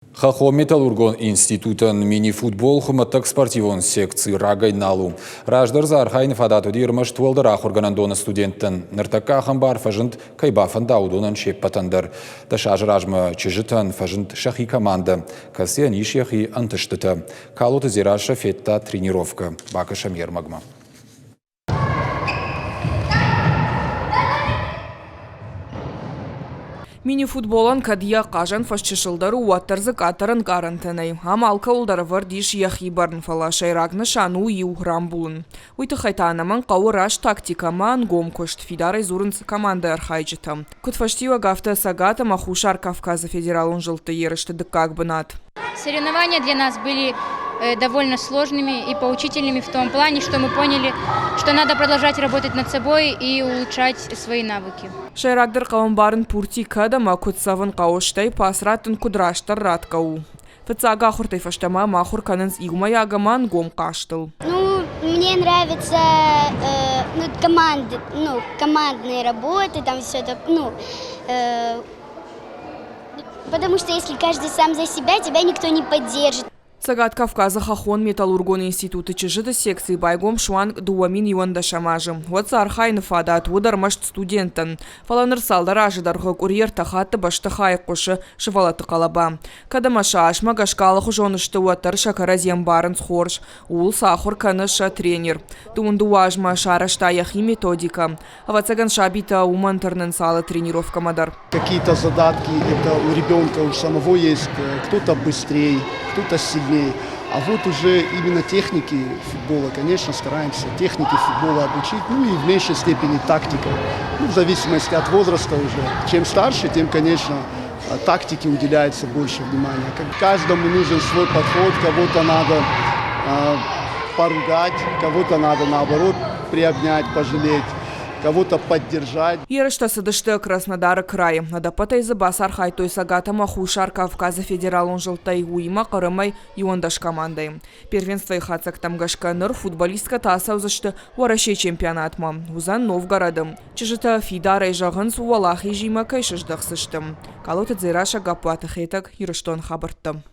Хахо Металлургон институтын мини-футбол хуматтак спортивон секции рагайналу. Раждар зархайн фадату дирмаш туалдырах органандона студенттен. Ныртаккахан бар фажынт кайбафан даудонан шеппатандар. Дашаж ражма чижитан фажынт шахи команда. Касен ишьяхи антыштыта. Калуты зираша фетта тренировка. Бака Шамир Магма. Мини-футболан кадия кажан фашчышылдары уаттарзы катарын карантенай. Амалка улдары вардиш яхибарн фалашай рагна шану ю рамбулын. Уйты хайтанаман кауыраш тактикаман гомкошт фидарай зурынц команда архайджита. Кутфаштива гафта сагата махушар Кавказа федералун жылты ерышты дыккак бынат. Соревнования для нас были довольно сложными и поучительными в том плане, что мы поняли, что надо продолжать работать над собой и улучшать свои навыки. Шайрагдыр каванбарын пурти кадама кутсавын кауштай пасратын кудраштар раткау. Фацага хуртай фаштама махур канынс игмая агаман гом каштыл. Мне нравится командные работы, там все так, потому что если каждый сам за себя, тебя никто не поддержит. Сагат Кавказа Хахон Металлургон институты чижиты секции байгом шуан дуамин юанда шамажым. Вот архайны фадат удар машт студентан. Фаланыр салдара ажидарғы курьер тахатты башты хайқушы шывалаты қалаба. Кадамаша ашма гашкалы хужонышты уаттар шакара зембарын схорш. Ул сахур каныша тренер. Туунду ажма шарашта яхи методика. Авацаган шабита умантернен салы тренировка мадар. Какие-то задатки это у ребенка у самого есть. Кто-то быстрее, кто-то сильнее. А вот уже именно техники футбола, конечно, стараемся техники футбола обучить, и в меньшей степени тактика. В зависимости от возраста уже. Чем старше, тем, конечно, тактике уделяется больше внимания. Каждому нужен свой подход, кого-то надо поругать, кого-то надо, наоборот, приобнять, пожалеть. Кого-то поддержать. Ерышта сыдышты Краснодары край. Надапатай забасар хайтой сагата махушар Кавказа федералун жылтай уйма қарымай юандаш командай. Первенство и хацак тамгашка ныр футболистка тасаузышты уарашей чемпионатма. Узан Новгородым. Чижыта фидарай жағын суалахи жима кайшыждақсыштым. Калуты дзираша гапуаты хейтак Ерыштон хабырттым.